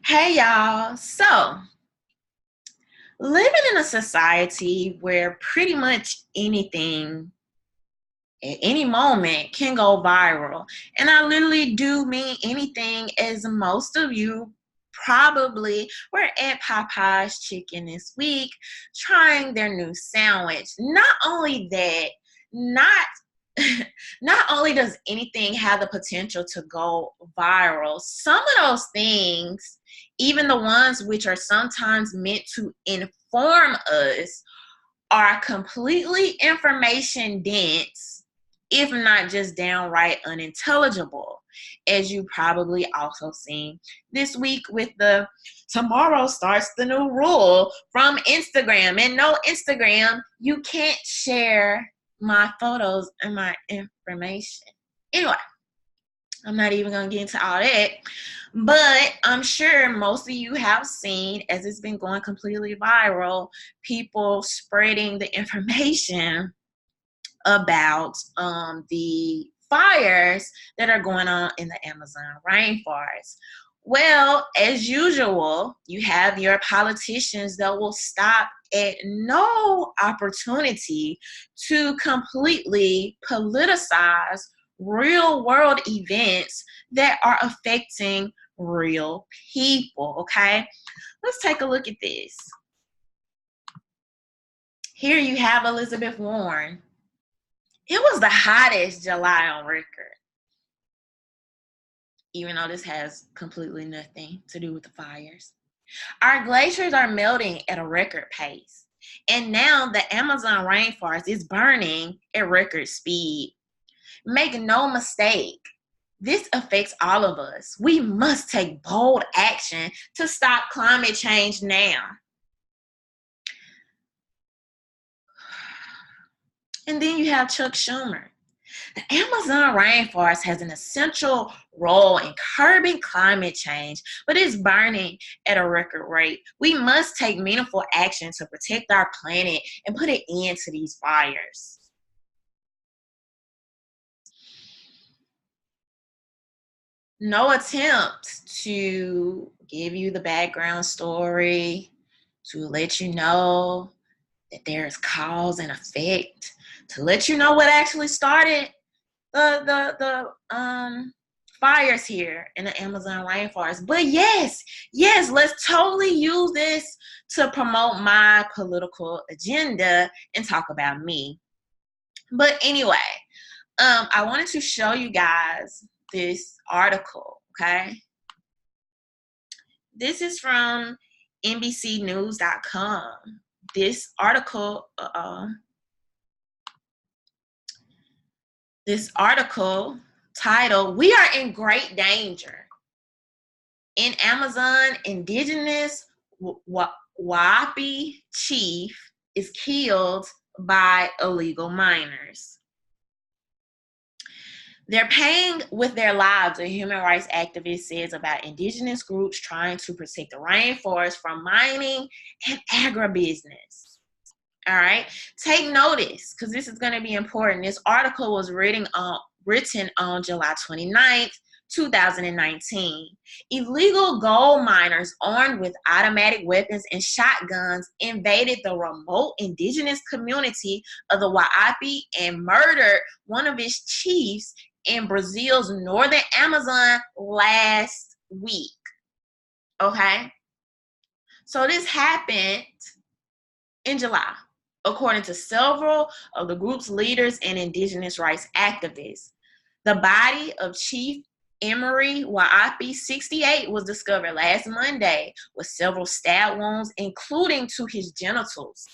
Hey y'all. So, living in a society where pretty much anything at any moment can go viral. And I literally do mean anything, as most of you probably were at Popeye's Chicken this week trying their new sandwich. Not only that, not not only does anything have the potential to go viral, some of those things, even the ones which are sometimes meant to inform us, are completely information dense, if not just downright unintelligible, as you probably also seen this week with the tomorrow starts the new rule from Instagram. And no, Instagram, you can't share my photos and my information. Anyway, I'm not even going to get into all that, but I'm sure most of you have seen, as it's been going completely viral, people spreading the information about the fires that are going on in the Amazon rainforest. Well, as usual, you have your politicians that will stop at no opportunity to completely politicize real world events that are affecting real people. Okay, let's take a look at this. Here you have Elizabeth Warren. It was the hottest July on record, even though this has completely nothing to do with the fires. Our glaciers are melting at a record pace, and now the Amazon rainforest is burning at record speed. Make no mistake, this affects all of us. We must take bold action to stop climate change now. And then you have Chuck Schumer. The Amazon rainforest has an essential role in curbing climate change, but it's burning at a record rate. We must take meaningful action to protect our planet and put an end to these fires. No attempt to give you the background story, to let you know that there's cause and effect, to let you know what actually started the fires here in the Amazon rainforest. But yes, let's totally use this to promote my political agenda and talk about me. But anyway, I wanted to show you guys this article, okay? This is from NBCnews.com. This article, titled, "We are in great danger. In Amazon, Indigenous Waipi chief is killed by illegal miners." They're paying with their lives, a human rights activist says about Indigenous groups trying to protect the rainforest from mining and agribusiness. All right, take notice, because this is going to be important. This article was written on July 29th, 2019. Illegal gold miners armed with automatic weapons and shotguns invaded the remote indigenous community of the Waipi and murdered one of its chiefs in Brazil's northern Amazon last week. Okay? So this happened in July, according to several of the group's leaders and indigenous rights activists. The body of Chief Emery Waipi, 68, was discovered last Monday with several stab wounds, including to his genitals.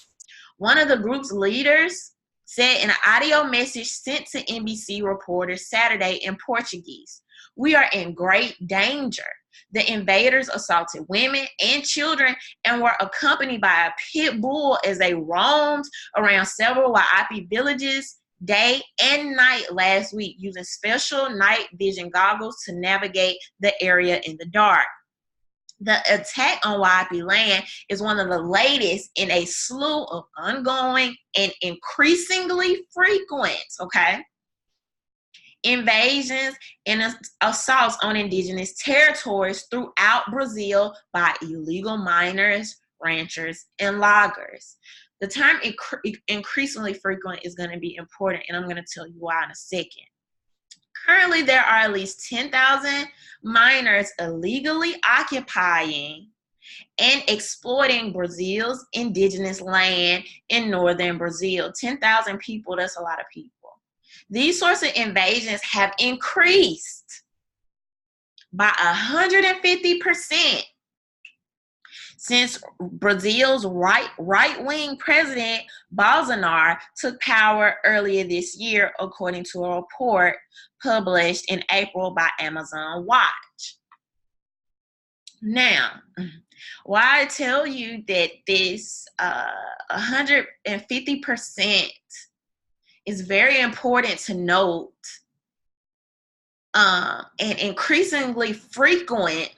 One of the group's leaders said in an audio message sent to NBC reporters Saturday in Portuguese, "We are in great danger. The invaders assaulted women and children and were accompanied by a pit bull as they roamed around several Waipi villages day and night last week, using special night vision goggles to navigate the area in the dark." The attack on Waipi land is one of the latest in a slew of ongoing and increasingly frequent, invasions and assaults on indigenous territories throughout Brazil by illegal miners, ranchers, and loggers. The term increasingly frequent is going to be important, and I'm going to tell you why in a second. Currently, there are at least 10,000 miners illegally occupying and exploiting Brazil's indigenous land in northern Brazil. 10,000 people, that's a lot of people. These sorts of invasions have increased by 150% since Brazil's right-wing president Bolsonaro took power earlier this year, according to a report published in April by Amazon Watch. Now, why I tell you that this 150% is very important to note, and increasingly frequent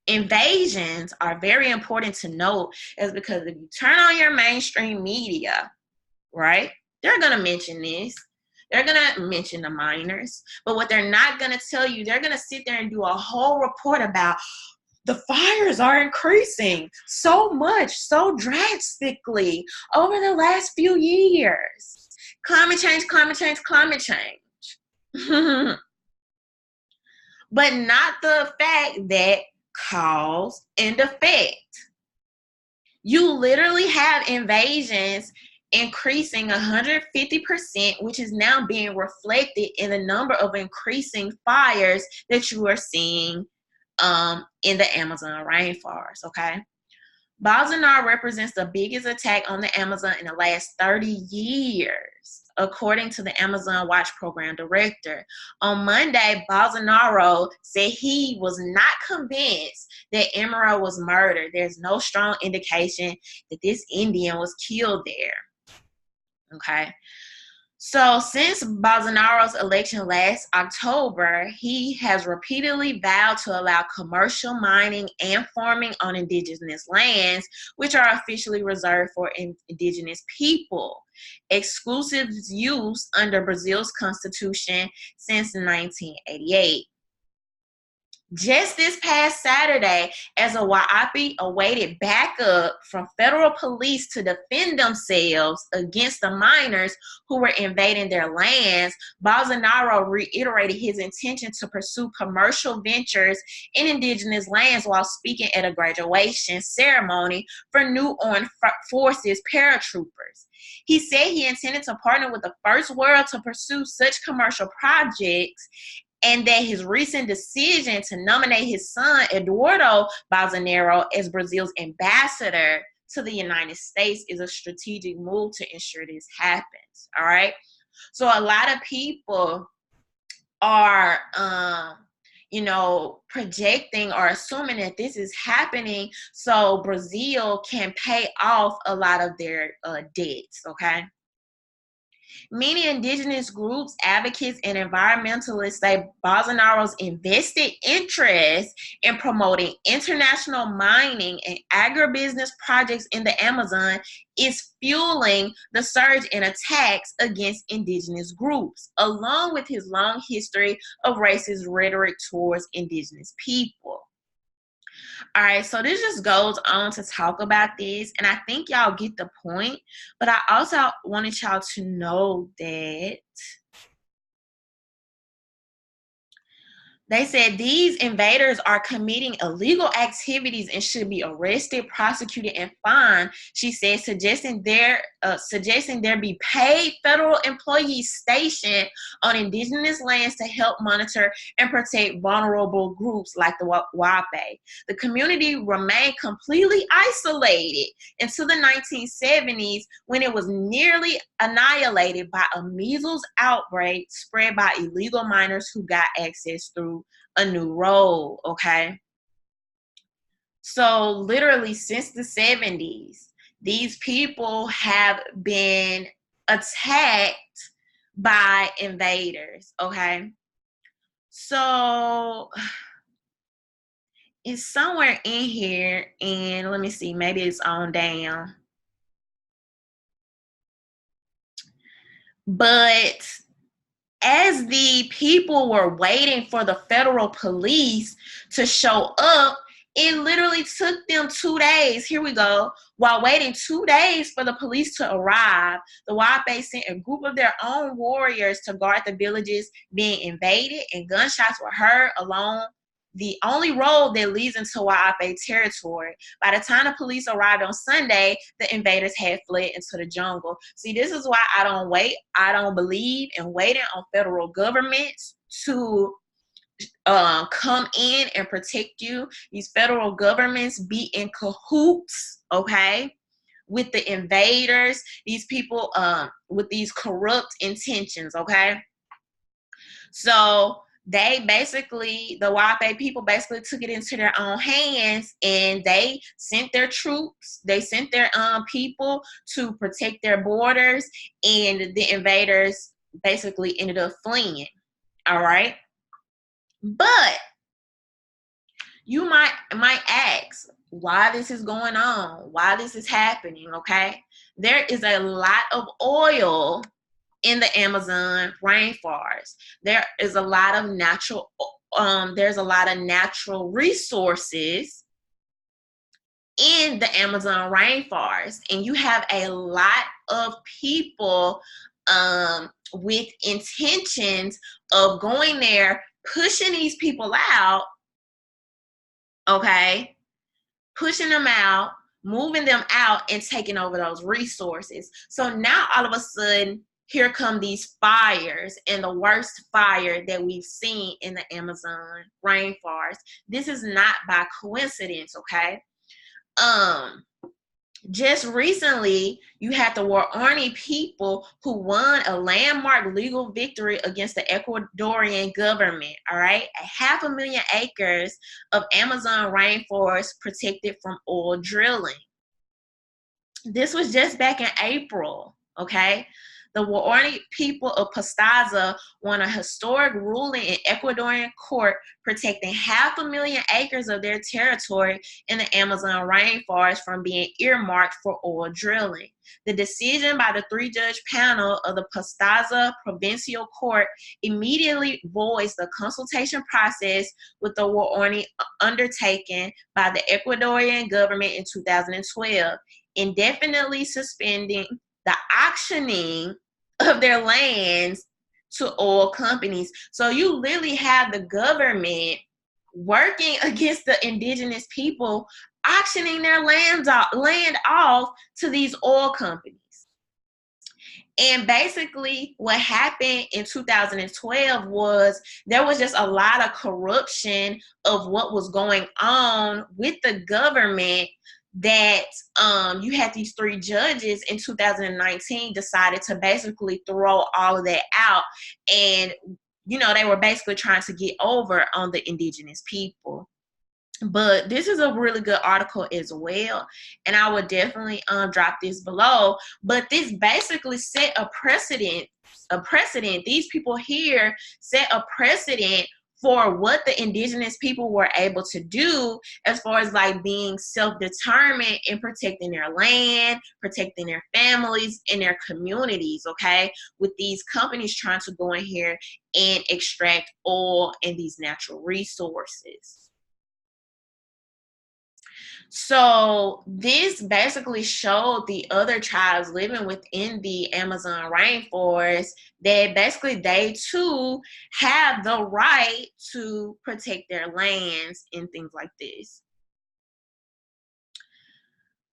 invasions are very important to note, is because if you turn on your mainstream media, right, they're going to mention this. They're going to mention the miners. But what they're not going to tell you, they're going to sit there and do a whole report about the fires are increasing so much, so drastically over the last few years. Climate change, climate change, climate change. But not the fact that cause and effect. You literally have invasions increasing 150%, which is now being reflected in the number of increasing fires that you are seeing in the Amazon rainforest, okay? Bolsonaro represents the biggest attack on the Amazon in the last 30 years, according to the Amazon Watch program director. On Monday, Bolsonaro said he was not convinced that Emerald was murdered. There's no strong indication that this Indian was killed there, okay? So since Bolsonaro's election last October, he has repeatedly vowed to allow commercial mining and farming on indigenous lands, which are officially reserved for indigenous people. Exclusive use under Brazil's constitution since 1988. Just this past Saturday, as a Waiapi awaited backup from federal police to defend themselves against the miners who were invading their lands, Bolsonaro reiterated his intention to pursue commercial ventures in indigenous lands while speaking at a graduation ceremony for new armed forces paratroopers. He said he intended to partner with the First World to pursue such commercial projects, and that his recent decision to nominate his son, Eduardo Bolsonaro, as Brazil's ambassador to the United States is a strategic move to ensure this happens, all right? So a lot of people are, projecting or assuming that this is happening so Brazil can pay off a lot of their debts, okay? Many indigenous groups, advocates, and environmentalists say Bolsonaro's invested interest in promoting international mining and agribusiness projects in the Amazon is fueling the surge in attacks against indigenous groups, along with his long history of racist rhetoric towards indigenous people. All right, so this just goes on to talk about this, and I think y'all get the point, but I also wanted y'all to know that they said these invaders are committing illegal activities and should be arrested, prosecuted, and fined. She said, suggesting there be paid federal employees stationed on indigenous lands to help monitor and protect vulnerable groups like the Waiapi. The community remained completely isolated until the 1970s, when it was nearly annihilated by a measles outbreak spread by illegal miners who got access through a new road, okay? So literally since the 70s, these people have been attacked by invaders, okay? So it's somewhere in here, and let me see, maybe it's on down. But as the people were waiting for the federal police to show up, it literally took them 2 days. Here we go. While waiting 2 days for the police to arrive, the Wape sent a group of their own warriors to guard the villages being invaded, and gunshots were heard along the only road that leads into Wape territory. By the time the police arrived on Sunday, the invaders had fled into the jungle. See, this is why I don't believe in waiting on federal governments to come in and protect you. These federal governments be in cahoots, okay, with the invaders, these people with these corrupt intentions, okay? So the Wape people basically took it into their own hands, and they sent their troops, they sent their people to protect their borders, and the invaders basically ended up fleeing. All right. But you might ask why this is going on, why this is happening, okay? There is a lot of oil in the Amazon rainforest. There is a lot of there's a lot of natural resources in the Amazon rainforest, and you have a lot of people with intentions of going there, pushing these people out, okay, pushing them out, moving them out, and taking over those resources. So now all of a sudden, here come these fires, and the worst fire that we've seen in the Amazon rainforest. This is not by coincidence, okay? Just recently, you had the Waorani people who won a landmark legal victory against the Ecuadorian government, all right? 500,000 acres of Amazon rainforest protected from oil drilling. This was just back in April, okay? The Waorani people of Pastaza won a historic ruling in Ecuadorian court protecting 500,000 acres of their territory in the Amazon rainforest from being earmarked for oil drilling. The decision by the 3-judge panel of the Pastaza Provincial Court immediately voids the consultation process with the Waorani undertaken by the Ecuadorian government in 2012, indefinitely suspending the auctioning of their lands to oil companies. So you literally have the government working against the indigenous people, auctioning their land off to these oil companies. And basically what happened in 2012 was there was just a lot of corruption of what was going on with the government, that you had these 3 judges in 2019 decided to basically throw all of that out. And, they were basically trying to get over on the indigenous people. But this is a really good article as well, and I would definitely drop this below. But this basically set a precedent. These people here set a precedent for what the indigenous people were able to do as far as like being self-determined and protecting their land, protecting their families and their communities, okay? With these companies trying to go in here and extract oil and these natural resources. So this basically showed the other tribes living within the Amazon rainforest that basically they too have the right to protect their lands and things like this.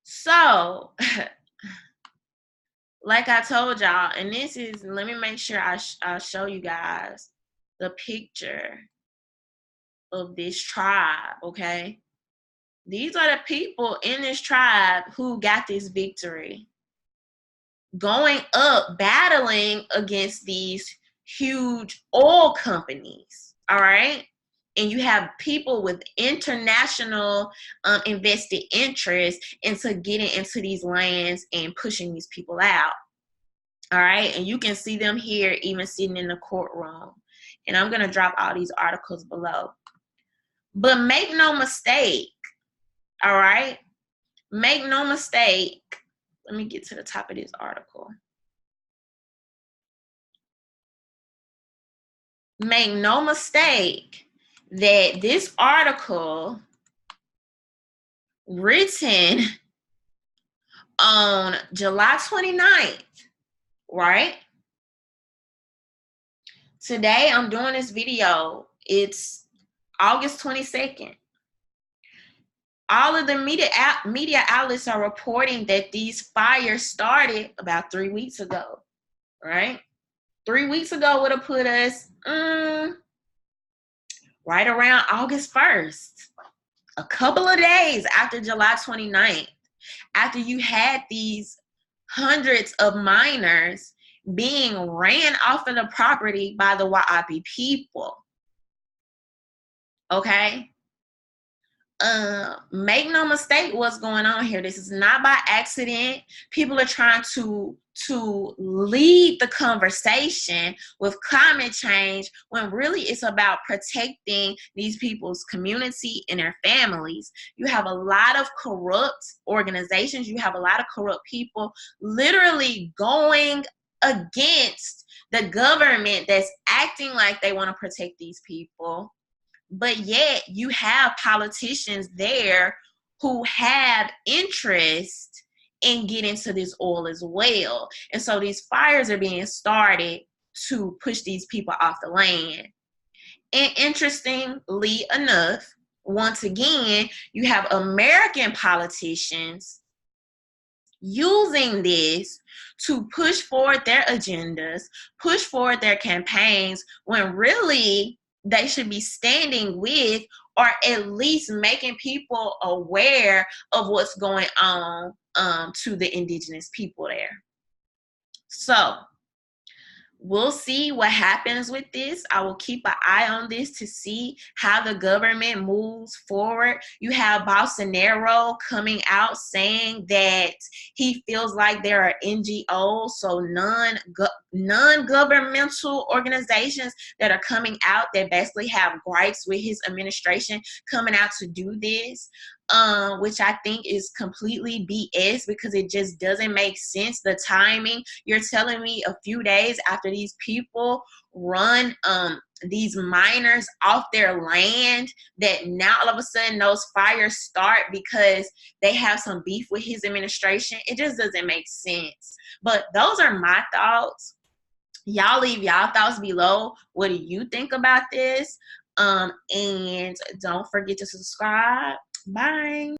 So, like I told y'all, and this is, let me make sure I show you guys the picture of this tribe, okay? These are the people in this tribe who got this victory, going up, battling against these huge oil companies, all right? And you have people with international invested interest into getting into these lands and pushing these people out, all right? And you can see them here even sitting in the courtroom. And I'm going to drop all these articles below. But make no mistake, all right? Make no mistake. Let me get to the top of this article. make no mistake that this article written on July 29th, right? Today I'm doing this video. It's August 22nd. All of the media outlets are reporting that these fires started about 3 weeks ago, right? 3 weeks ago would have put us right around August 1st, a couple of days after July 29th, after you had these hundreds of minors being ran off of the property by the Wa'api people. Okay? Make no mistake what's going on here. This is not by accident. People are trying to lead the conversation with climate change when really it's about protecting these people's community and their families. You have a lot of corrupt organizations. You have a lot of corrupt people literally going against the government that's acting like they want to protect these people. But yet you have politicians there who have interest in getting to this oil as well. And so these fires are being started to push these people off the land. And interestingly enough, once again, you have American politicians using this to push forward their agendas, push forward their campaigns, when really they should be standing with, or at least making people aware of what's going on to the indigenous people there. So we'll see what happens with this. I will keep an eye on this to see how the government moves forward. You have Bolsonaro coming out saying that he feels like there are NGOs, so non-governmental organizations that are coming out that basically have gripes with his administration coming out to do this. Which I think is completely BS, because it just doesn't make sense. The timing, you're telling me a few days after these people run these miners off their land, that now all of a sudden those fires start because they have some beef with his administration. It just doesn't make sense. But those are my thoughts. Y'all leave y'all thoughts below. What do you think about this? And don't forget to subscribe. Bye.